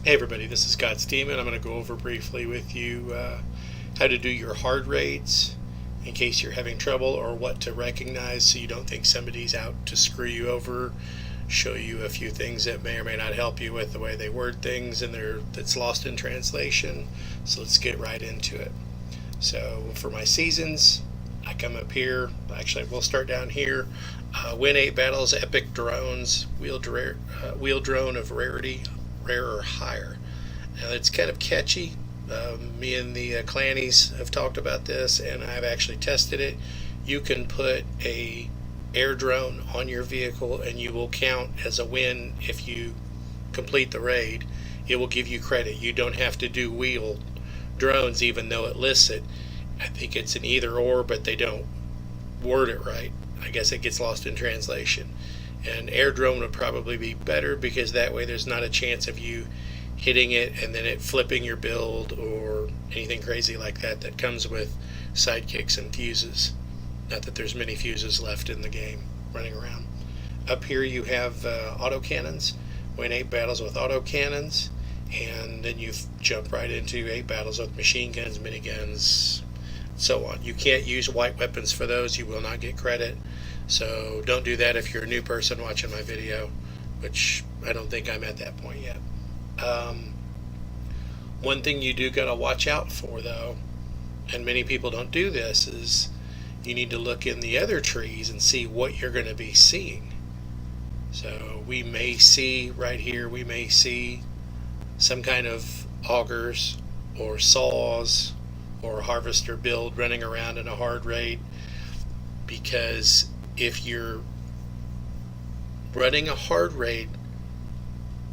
Hey everybody, this is Scott Steeman. I'm going to go over briefly with you how to do your hard raids in case you're having trouble, or what to recognize so you don't think somebody's out to screw you over. Show you a few things that may or may not help you with the way they word things and that's lost in translation. So let's get right into it. So for my seasons, I come up here. Actually, we'll start down here. Win 8 battles, epic drones, wheel drone of rarity, rare or higher. Now it's kind of catchy. Me and the clannies have talked about this, and I've actually tested it. You can put a air drone on your vehicle and you will count as a win if you complete the raid. It will give you credit. You don't have to do wheel drones even though it lists it. I think it's an either or, but they don't word it right. I guess it gets lost in translation. And air drone would probably be better, because that way there's not a chance of you hitting it and then it flipping your build or anything crazy like that comes with sidekicks and fuses. Not that there's many fuses left in the game running around. Up here you have autocannons. Win 8 battles with autocannons, and then you jump right into 8 battles with machine guns, miniguns, so on. You can't use white weapons for those. You will not get credit. So don't do that if you're a new person watching my video, which I don't think I'm at that point yet. One thing you do got to watch out for, though, and many people don't do this, is you need to look in the other trees and see what you're going to be seeing. So we may see right here, we may see some kind of augers or saws or harvester build running around in a hard raid, because if you're running a hard raid,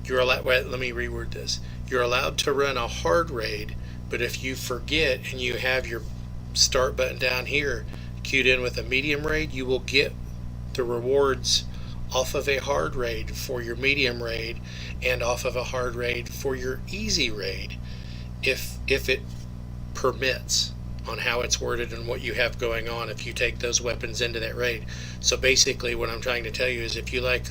you're allowed, well, let me reword this. You're allowed to run a hard raid, but if you forget and you have your start button down here queued in with a medium raid, you will get the rewards off of a hard raid for your medium raid and off of a hard raid for your easy raid, if it permits, on how it's worded and what you have going on if you take those weapons into that raid. So basically what I'm trying to tell you is, if you like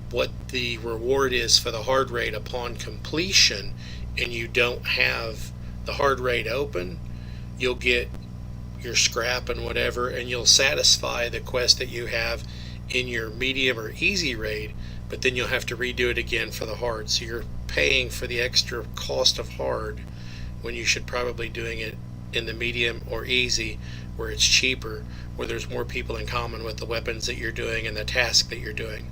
what the reward is for the hard raid upon completion and you don't have the hard raid open, you'll get your scrap and whatever, and you'll satisfy the quest that you have in your medium or easy raid, but then you'll have to redo it again for the hard. So you're paying for the extra cost of hard when you should probably doing it in the medium or easy, where it's cheaper, where there's more people in common with the weapons that you're doing and the task that you're doing.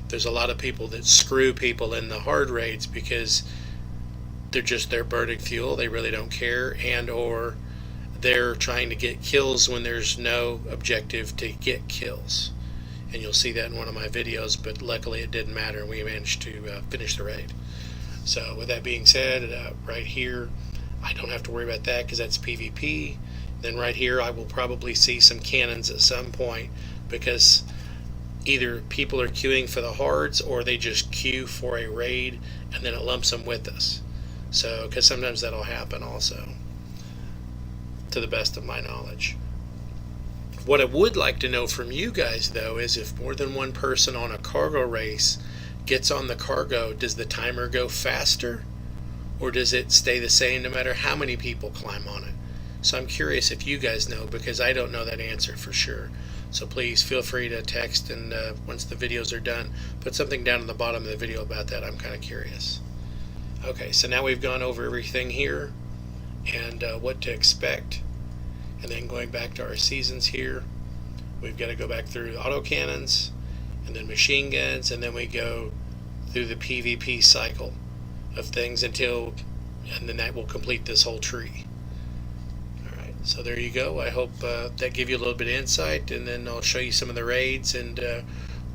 There's a lot of people that screw people in the hard raids because they're burning fuel, they really don't care, and or they're trying to get kills when there's no objective to get kills. And you'll see that in one of my videos, but luckily it didn't matter and we managed to finish the raid. So with that being said, right here I don't have to worry about that because that's PvP. Then right here I will probably see some cannons at some point, because either people are queuing for the hards or they just queue for a raid and then it lumps them with us. So, because sometimes that'll happen also, to the best of my knowledge. What I would like to know from you guys, though, is if more than one person on a cargo race gets on the cargo, does the timer go faster, or does it stay the same no matter how many people climb on it? So I'm curious if you guys know, because I don't know that answer for sure. So please feel free to text, and once the videos are done, put something down in the bottom of the video about that. I'm kind of curious. Okay, so now we've gone over everything here and what to expect. And then going back to our seasons here, we've got to go back through autocannons and then machine guns, and then we go through the PvP cycle of things and then that will complete this whole tree. Alright, so there you go. I hope that gave you a little bit of insight, and then I'll show you some of the raids and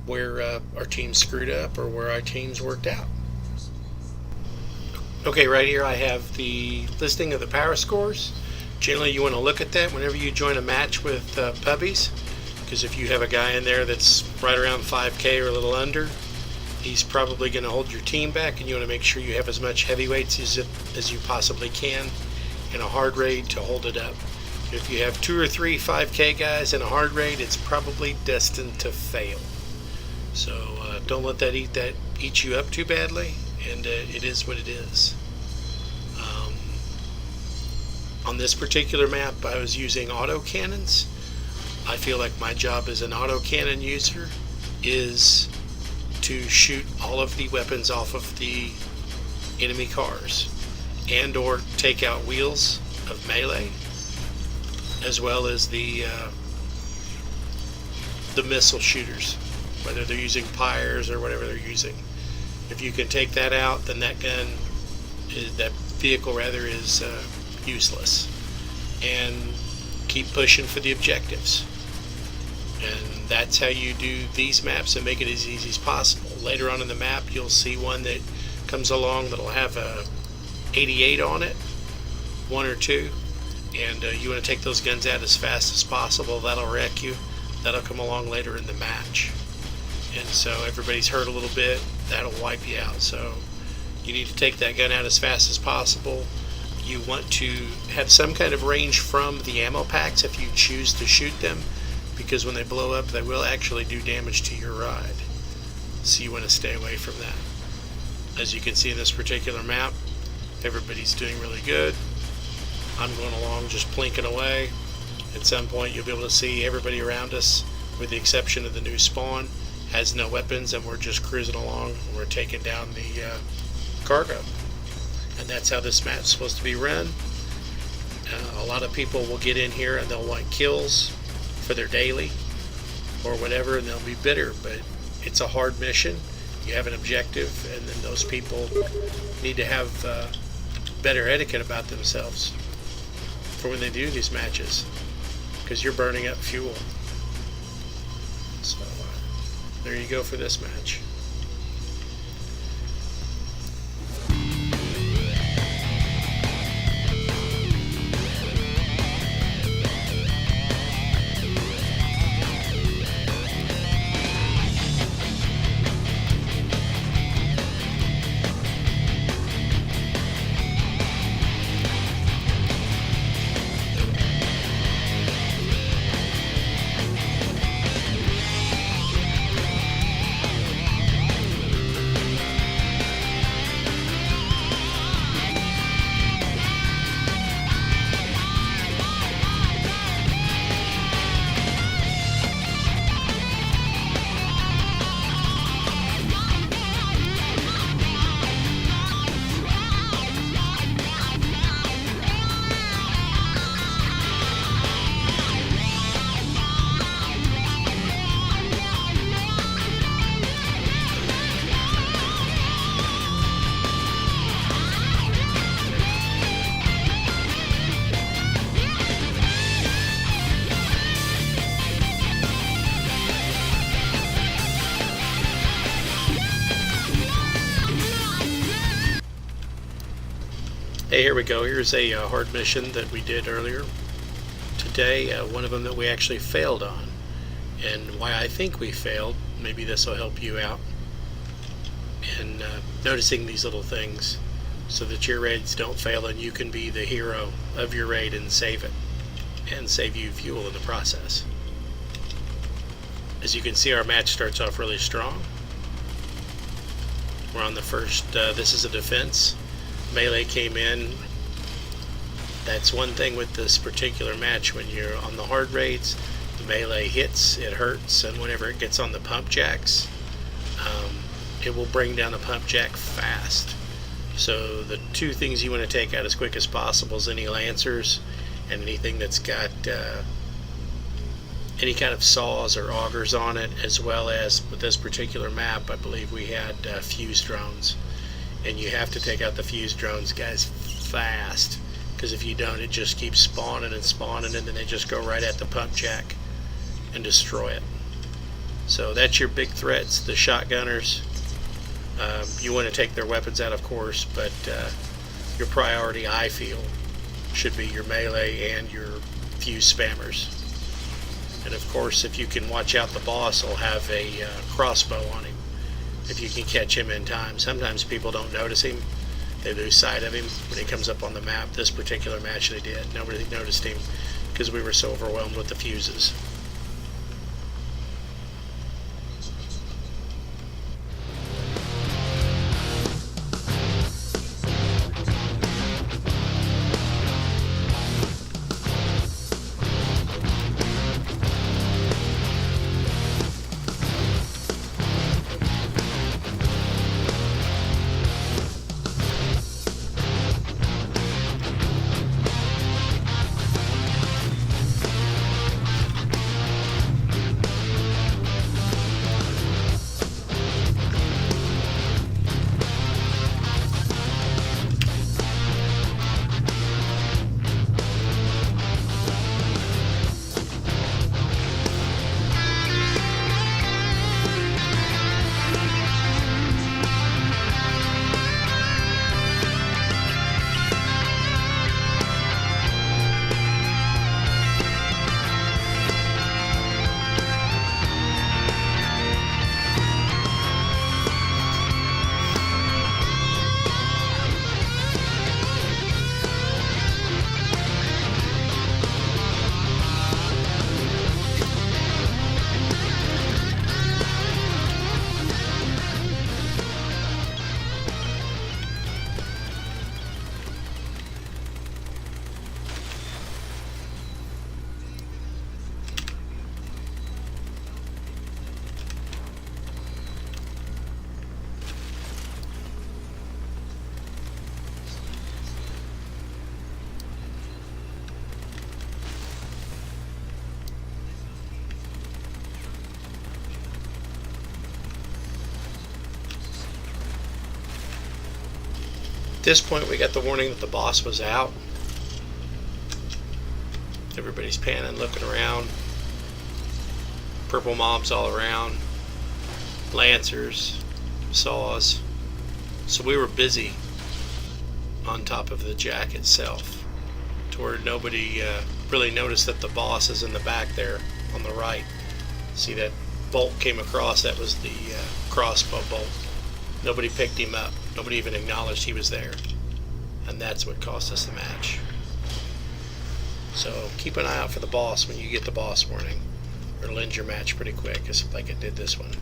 where our team screwed up or where our teams worked out. Okay, right here I have the listing of the power scores. Generally you want to look at that whenever you join a match with puppies, because if you have a guy in there that's right around 5k or a little under, he's probably going to hold your team back, and you want to make sure you have as much heavyweights as you possibly can in a hard raid to hold it up. If you have 2 or 3 5k guys in a hard raid, it's probably destined to fail. So don't let that eat you up too badly, and it is what it is. On this particular map, I was using autocannons. I feel like my job as an autocannon user is to shoot all of the weapons off of the enemy cars and or take out wheels of melee, as well as the missile shooters, whether they're using pyres or whatever they're using. If you can take that out, then that vehicle is useless. And keep pushing for the objectives. And that's how you do these maps and make it as easy as possible. Later on in the map, you'll see one that comes along that'll have a 88 on it, 1 or 2, and you want to take those guns out as fast as possible. That'll wreck you. That'll come along later in the match. And so everybody's hurt a little bit, that'll wipe you out. So you need to take that gun out as fast as possible. You want to have some kind of range from the ammo packs if you choose to shoot them, because when they blow up, they will actually do damage to your ride. So you want to stay away from that. As you can see in this particular map, everybody's doing really good. I'm going along just plinking away. At some point you'll be able to see everybody around us, with the exception of the new spawn, has no weapons, and we're just cruising along and we're taking down the cargo. And that's how this match is supposed to be run. A lot of people will get in here and they'll want kills for their daily or whatever, and they'll be bitter, but it's a hard mission. You have an objective, and then those people need to have better etiquette about themselves for when they do these matches, because you're burning up fuel. So there you go for this match. Hey, here we go. Here's a hard mission that we did earlier today. One of them that we actually failed on. And why I think we failed, maybe this will help you out in noticing these little things so that your raids don't fail and you can be the hero of your raid and save it, and save you fuel in the process. As you can see, our match starts off really strong. We're on the first, this is a defense. Melee came in. That's one thing with this particular match. When you're on the hard raids, the melee hits, it hurts, and whenever it gets on the pump jacks, it will bring down the pump jack fast. So the two things you want to take out as quick as possible is any lancers and anything that's got any kind of saws or augers on it, as well as with this particular map, I believe we had fuse drones. And you have to take out the fuse drones, guys, fast, because if you don't, it just keeps spawning and spawning, and then they just go right at the pump jack and destroy it. So that's your big threats, the shotgunners. You want to take their weapons out, of course, but your priority, I feel, should be your melee and your fuse spammers. And of course, if you can watch out, the boss will have a crossbow on him. If you can catch him in time. Sometimes people don't notice him. They lose sight of him when he comes up on the map. This particular match they did. Nobody noticed him because we were so overwhelmed with the fuses. At this point, we got the warning that the boss was out. Everybody's panning, looking around. Purple mobs all around. Lancers, saws. So we were busy on top of the jack itself, to where nobody really noticed that the boss is in the back there on the right. See that bolt came across? That was the crossbow bolt. Nobody picked him up. Nobody even acknowledged he was there. And that's what cost us the match. So keep an eye out for the boss when you get the boss warning. Or it'll end your match pretty quick, just like it did this one.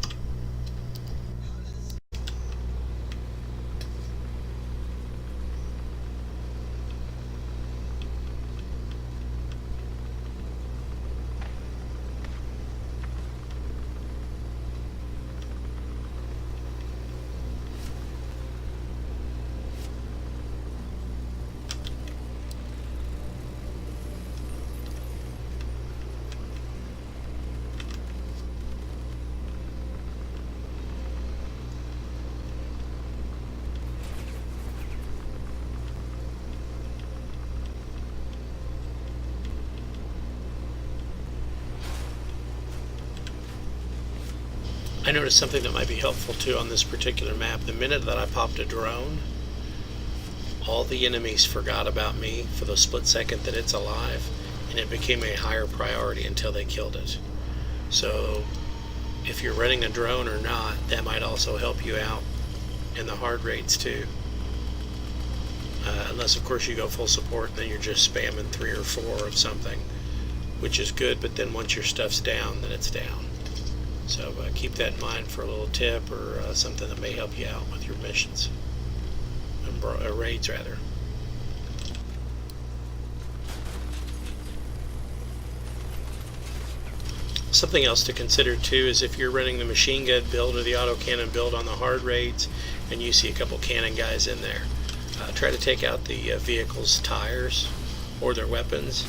I noticed something that might be helpful too on this particular map. The minute that I popped a drone, all the enemies forgot about me for the split second that it's alive, and it became a higher priority until they killed it. So if you're running a drone or not, that might also help you out in the hard rates too. Unless of course you go full support and then you're just spamming 3 or 4 of something, which is good, but then once your stuff's down, then it's down. So keep that in mind for a little tip or something that may help you out with your missions, raids rather. Something else to consider too is if you're running the machine gun build or the autocannon build on the hard raids and you see a couple cannon guys in there, try to take out the vehicle's tires or their weapons,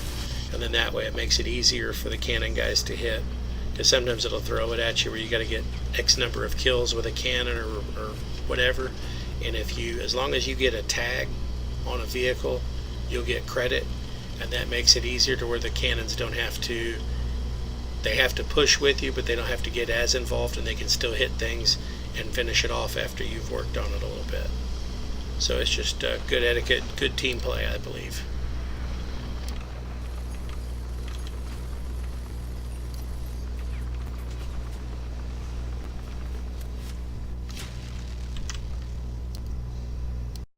and then that way it makes it easier for the cannon guys to hit. Because sometimes it'll throw it at you where you got to get X number of kills with a cannon or whatever, and if you, as long as you get a tag on a vehicle, you'll get credit, and that makes it easier to where the cannons don't have to, they have to push with you, but they don't have to get as involved, and they can still hit things and finish it off after you've worked on it a little bit. So it's just good etiquette, good team play, I believe.